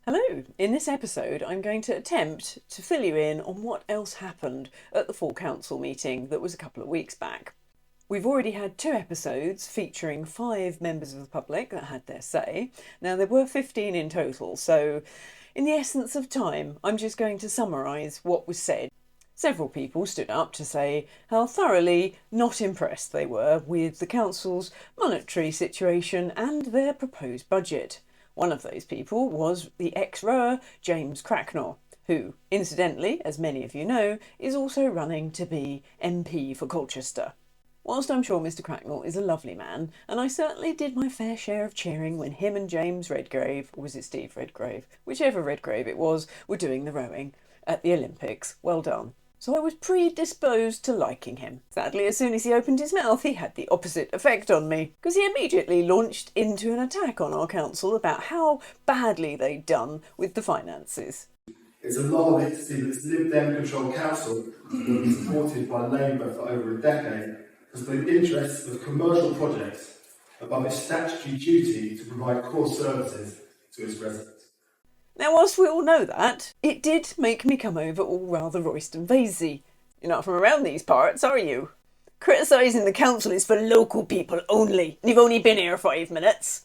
Hello! In this episode I'm going to attempt to fill you in on what else happened at the full council meeting that was a couple of weeks back. We've already had 2 episodes featuring 5 members of the public that had their say. Now there were 15 in total, so in the essence of time I'm just going to summarise what was said. Several people stood up to say how thoroughly not impressed they were with the council's monetary situation and their proposed budget. One of those people was the ex-rower James Cracknell, who, incidentally, as many of you know, is also running to be MP for Colchester. Whilst I'm sure Mr. Cracknell is a lovely man, and I certainly did my fair share of cheering when him and James Redgrave, or was it Steve Redgrave, whichever Redgrave it was, were doing the rowing at the Olympics, well done. So I was predisposed to liking him. Sadly, as soon as he opened his mouth, he had the opposite effect on me, because he immediately launched into an attack on our council about how badly they'd done with the finances. It's alarming to see that this Lib Dem controlled council, that has been supported by Labour for over a decade, has put interests of commercial projects above its statutory duty to provide core services to its residents. Now, whilst we all know that, it did make me come over all rather Royston Vasey. You're not from around these parts, are you? Criticising the council is for local people only, and you've only been here 5 minutes.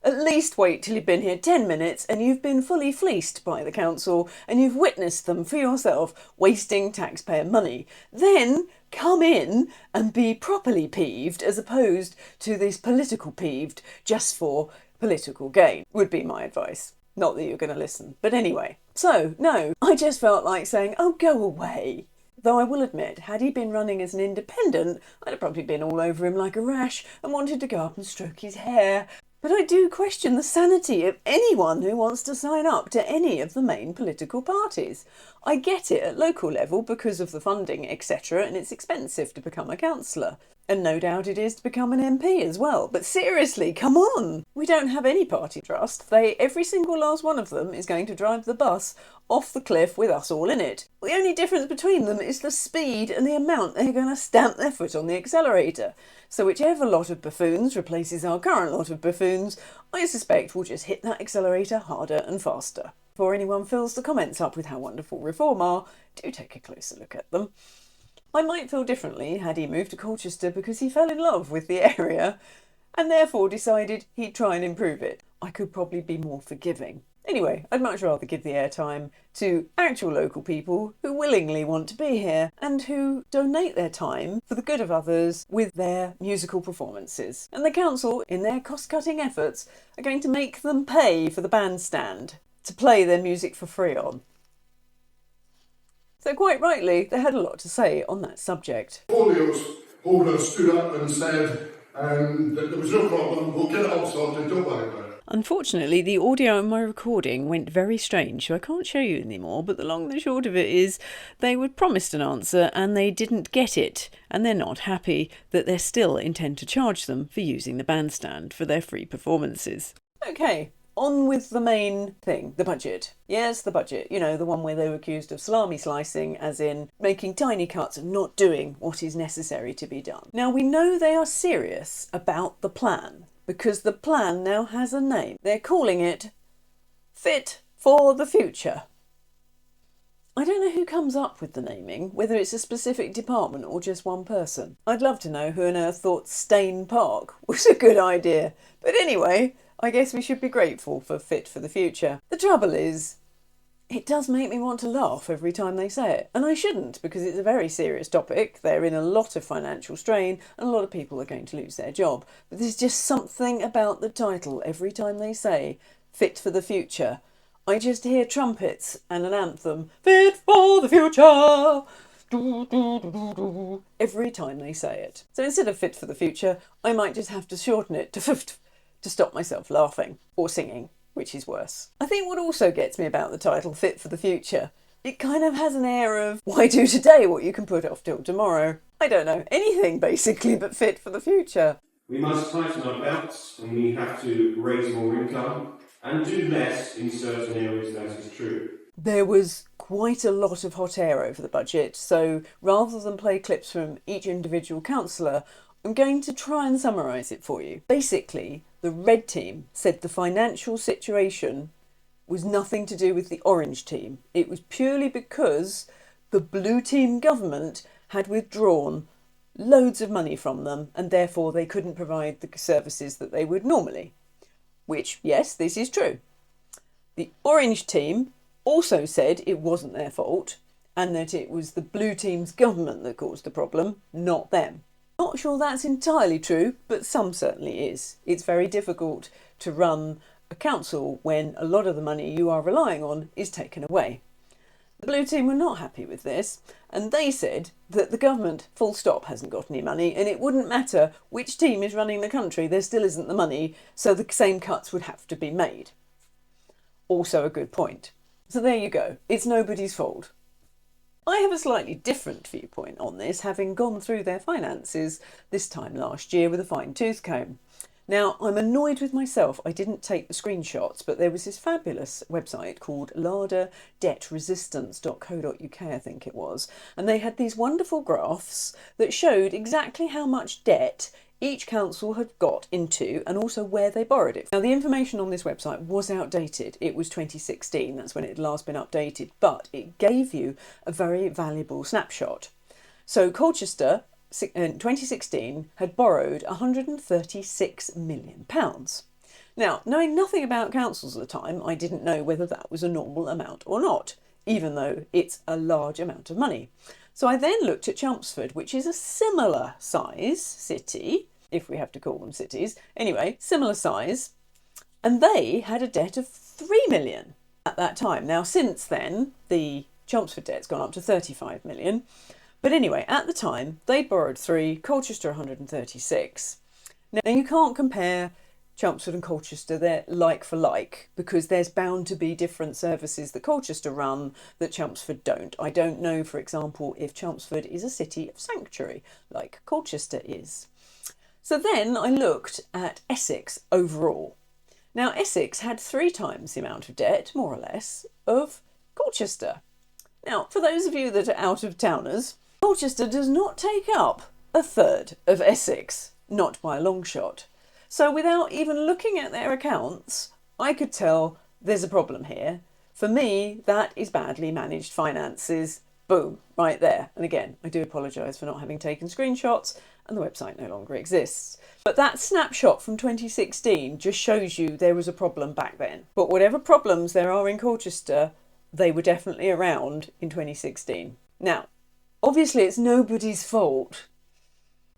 At least wait till you've been here 10 minutes and you've been fully fleeced by the council and you've witnessed them for yourself wasting taxpayer money. Then come in and be properly peeved as opposed to this political peeved just for political gain, would be my advice. Not that you're going to listen. But anyway, so no, I just felt like saying, oh, go away. Though I will admit, had he been running as an independent, I'd have probably been all over him like a rash and wanted to go up and stroke his hair. But I do question the sanity of anyone who wants to sign up to any of the main political parties. I get it at local level because of the funding, etc., and it's expensive to become a councillor. And no doubt it is to become an MP as well. But seriously, come on! We don't have any party trust. Every single last one of them is going to drive the bus off the cliff with us all in it. The only difference between them is the speed and the amount they're going to stamp their foot on the accelerator. So whichever lot of buffoons replaces our current lot of buffoons, I suspect we'll just hit that accelerator harder and faster. Before anyone fills the comments up with how wonderful Reform are, do take a closer look at them. I might feel differently had he moved to Colchester because he fell in love with the area and therefore decided he'd try and improve it. I could probably be more forgiving. Anyway, I'd much rather give the airtime to actual local people who willingly want to be here and who donate their time for the good of others with their musical performances. And the council, in their cost-cutting efforts, are going to make them pay for the bandstand to play their music for free on. So quite rightly, they had a lot to say on that subject. Portfolios holder stood up and said that there was no problem, we'll get it all sorted, don't worry about it. Unfortunately, the audio in my recording went very strange, so I can't show you anymore, but the long and the short of it is they were promised an answer and they didn't get it, and they're not happy that they still intend to charge them for using the bandstand for their free performances. Okay, on with the main thing, the budget. Yes, the budget, you know, the one where they were accused of salami slicing, as in making tiny cuts and not doing what is necessary to be done. Now, we know they are serious about the plan, because the plan now has a name. They're calling it Fit for the Future. I don't know who comes up with the naming, whether it's a specific department or just one person. I'd love to know who on earth thought Stane Park was a good idea. But anyway, I guess we should be grateful for Fit for the Future. The trouble is, it does make me want to laugh every time they say it. And I shouldn't, because it's a very serious topic. They're in a lot of financial strain and a lot of people are going to lose their job. But there's just something about the title every time they say Fit for the Future. I just hear trumpets and an anthem, Fit for the Future! Do, do, do, do, do, every time they say it. So instead of Fit for the Future, I might just have to shorten it to FFT to stop myself laughing or singing, which is worse. I think what also gets me about the title Fit for the Future, it kind of has an air of, why do today what you can put off till tomorrow? I don't know, anything basically but fit for the future. We must tighten our belts and we have to raise more income and do less in certain areas, that is true. There was quite a lot of hot air over the budget, so rather than play clips from each individual councillor, I'm going to try and summarise it for you. Basically, the Red team said the financial situation was nothing to do with the Orange team. It was purely because the Blue team government had withdrawn loads of money from them and therefore they couldn't provide the services that they would normally. Which, yes, this is true. The Orange team also said it wasn't their fault and that it was the Blue team's government that caused the problem, not them. Not sure that's entirely true, but some certainly is. It's very difficult to run a council when a lot of the money you are relying on is taken away. The Blue team were not happy with this, and they said that the government, full stop, hasn't got any money, and it wouldn't matter which team is running the country, there still isn't the money, so the same cuts would have to be made. Also a good point. So there you go, it's nobody's fault. I have a slightly different viewpoint on this, having gone through their finances this time last year with a fine-tooth comb. Now, I'm annoyed with myself, I didn't take the screenshots, but there was this fabulous website called larderdebtresistance.co.uk, I think it was, and they had these wonderful graphs that showed exactly how much debt each council had got into and also where they borrowed it. Now, the information on this website was outdated. It was 2016, that's when it had last been updated, but it gave you a very valuable snapshot. So Colchester, in 2016, had borrowed £136 million. Now, knowing nothing about councils at the time, I didn't know whether that was a normal amount or not, even though it's a large amount of money. So I then looked at Chelmsford, which is a similar size city, if we have to call them cities. Anyway, similar size. And they had a debt of £3 million at that time. Now, since then, the Chelmsford debt's gone up to £35 million. But anyway, at the time, they borrowed 3, Colchester 136. Now, you can't compare Chelmsford and Colchester, they're like for like, because there's bound to be different services that Colchester run that Chelmsford don't. I don't know, for example, if Chelmsford is a city of sanctuary, like Colchester is. So then I looked at Essex overall. Now, Essex had 3 times the amount of debt, more or less, of Colchester. Now, for those of you that are out-of-towners, Colchester does not take up a third of Essex, not by a long shot. So without even looking at their accounts, I could tell there's a problem here. For me, that is badly managed finances. Boom, right there. And again, I do apologise for not having taken screenshots, and the website no longer exists. But that snapshot from 2016 just shows you there was a problem back then. But whatever problems there are in Colchester, they were definitely around in 2016. Now, obviously it's nobody's fault.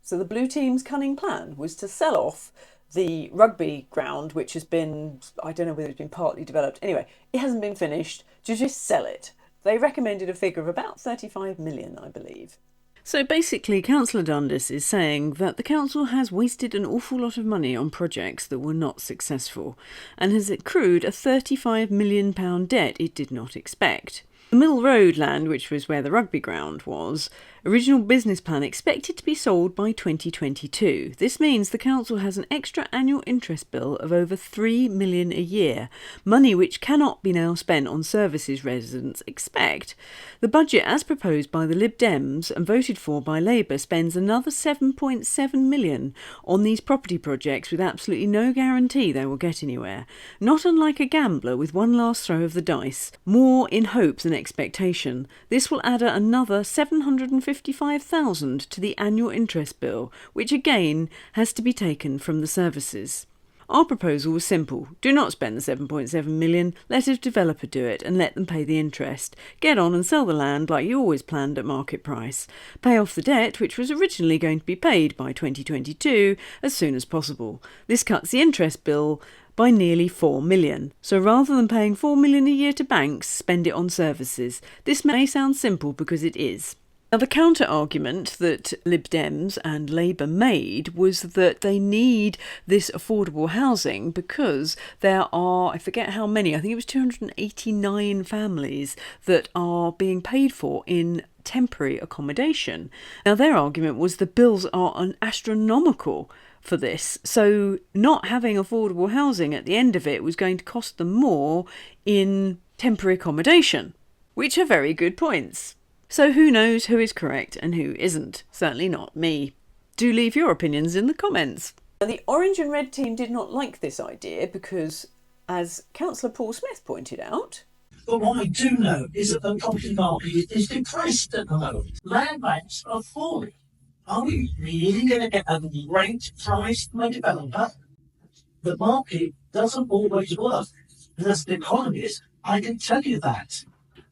So the Blue team's cunning plan was to sell off the rugby ground, which has been, I don't know whether it's been partly developed. Anyway, it hasn't been finished, to just sell it. They recommended a figure of about 35 million, I believe. So basically, Councillor Dundas is saying that the council has wasted an awful lot of money on projects that were not successful and has accrued a £35 million debt it did not expect. The Mill Road land, which was where the rugby ground was, original business plan expected to be sold by 2022. This means the council has an extra annual interest bill of over £3 million a year, money which cannot be now spent on services residents expect. The budget, as proposed by the Lib Dems and voted for by Labour, spends another £7.7 million on these property projects with absolutely no guarantee they will get anywhere. Not unlike a gambler with one last throw of the dice, more in hope than expectation. This will add another £755,000 to the annual interest bill, which again has to be taken from the services. Our proposal was simple. Do not spend the £7.7 million, let a developer do it and let them pay the interest. Get on and sell the land like you always planned at market price. Pay off the debt, which was originally going to be paid by 2022, as soon as possible. This cuts the interest bill by nearly £4 million. So rather than paying £4 million a year to banks, spend it on services. This may sound simple because it is. Now, the counter-argument that Lib Dems and Labour made was that they need this affordable housing because there are, I forget how many, I think it was 289 families that are being paid for in temporary accommodation. Now, their argument was the bills are astronomical for this, so not having affordable housing at the end of it was going to cost them more in temporary accommodation, which are very good points. So who knows who is correct and who isn't? Certainly not me. Do leave your opinions in the comments. Now, the Orange and Red team did not like this idea because, As Councillor Paul Smith pointed out. But what I do know is that the property market is depressed at the moment. Land banks are falling. Are we really going to get a great price from a developer? The market doesn't always work. And as an economist, I can tell you that.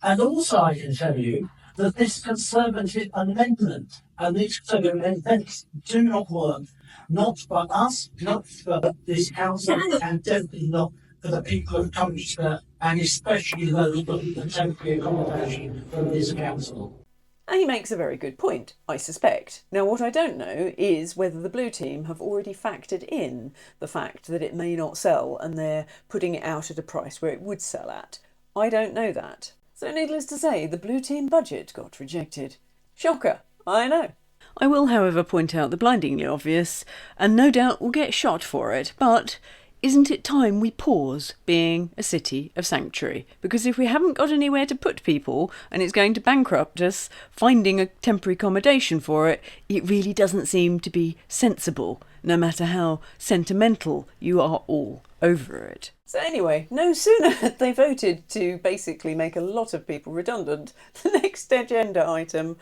And also I can tell you that this Conservative amendment and these Conservative amendments do not work. Not for us, not for this council, and definitely not for the people of Colchester, and especially those looking for temporary accommodation from this council. And he makes a very good point, I suspect. Now, what I don't know is whether the Blue team have already factored in the fact that it may not sell and they're putting it out at a price where it would sell at. I don't know that. So needless to say, the Blue team budget got rejected. Shocker, I know. I will, however, point out the blindingly obvious, and no doubt will get shot for it, but isn't it time we pause being a city of sanctuary? Because if we haven't got anywhere to put people and it's going to bankrupt us finding a temporary accommodation for it, it really doesn't seem to be sensible, no matter how sentimental you are all over it. So anyway, no sooner had they voted to basically make a lot of people redundant, the next agenda item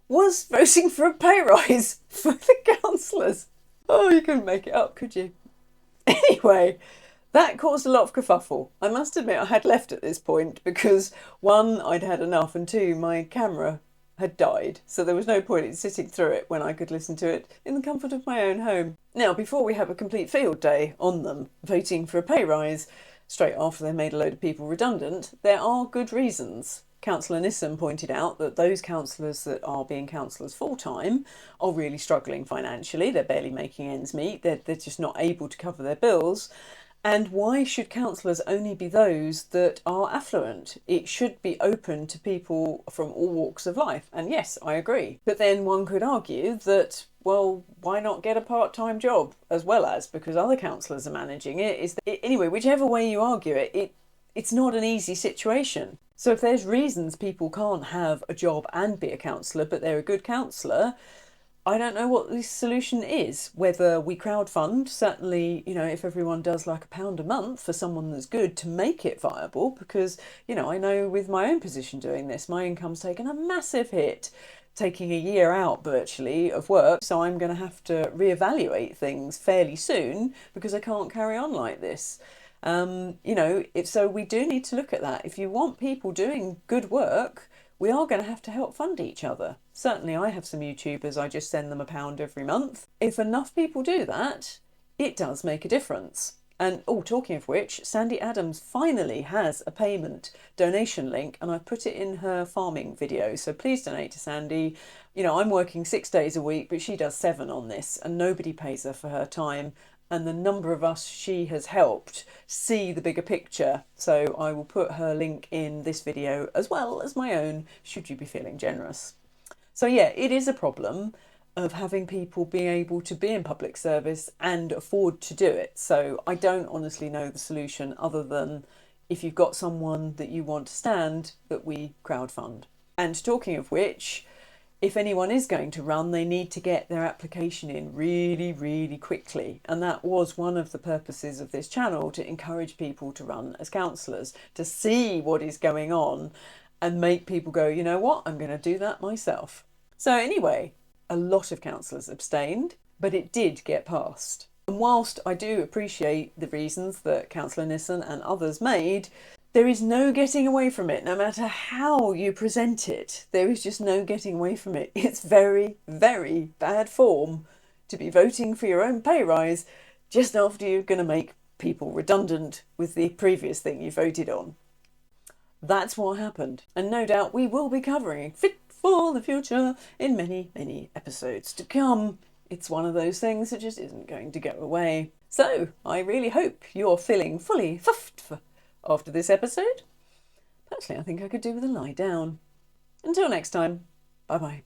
was voting for a pay rise for the councillors. Oh, you couldn't make it up, could you? Anyway, that caused a lot of kerfuffle. I must admit I had left at this point because, one, I'd had enough, and two, my camera had died, so there was no point in sitting through it when I could listen to it in the comfort of my own home. Now, before we have a complete field day on them voting for a pay rise straight after they made a load of people redundant, there are good reasons. Councillor Nissan pointed out that those councillors that are being councillors full-time are really struggling financially. They're barely making ends meet. They're just not able to cover their bills. And why should councillors only be those that are affluent? It should be open to people from all walks of life. And yes, I agree. But then one could argue that, well, why not get a part-time job as well as, because other councillors are managing it? Anyway, whichever way you argue it, it's not an easy situation. So if there's reasons people can't have a job and be a councillor, but they're a good councillor, I don't know what the solution is. Whether we crowdfund, certainly, if everyone does like £1 a month for someone that's good to make it viable, because, I know with my own position doing this, my income's taken a massive hit, taking a year out virtually of work. So I'm going to have to reevaluate things fairly soon because I can't carry on like this. If so, we do need to look at that. If you want people doing good work, we are going to have to help fund each other. Certainly I have some YouTubers, I just send them £1 every month. If enough people do that, it does make a difference. And talking of which, Sandy Adams finally has a payment donation link, and I put it in her farming video. So please donate to Sandy. I'm working 6 days a week, but she does 7 on this, and nobody pays her for her time. And the number of us she has helped see the bigger picture. So I will put her link in this video as well as my own, should you be feeling generous. So yeah, it is a problem of having people being able to be in public service and afford to do it. So I don't honestly know the solution other than if you've got someone that you want to stand, that we crowdfund. And talking of which, if anyone is going to run, they need to get their application in really, really quickly. And that was one of the purposes of this channel, to encourage people to run as councillors, to see what is going on and make people go, you know what, I'm going to do that myself. So anyway, a lot of councillors abstained, but it did get passed. And whilst I do appreciate the reasons that Councillor Nissen and others made, there is no getting away from it. No matter how you present it, there is just no getting away from it. It's very, very bad form to be voting for your own pay rise just after you're going to make people redundant with the previous thing you voted on. That's what happened. And no doubt we will be covering Fit for the Future in many, many episodes to come. It's one of those things that just isn't going to go away. So I really hope you're feeling fully fuffed after this episode. Personally, I think I could do with a lie down. Until next time, bye-bye.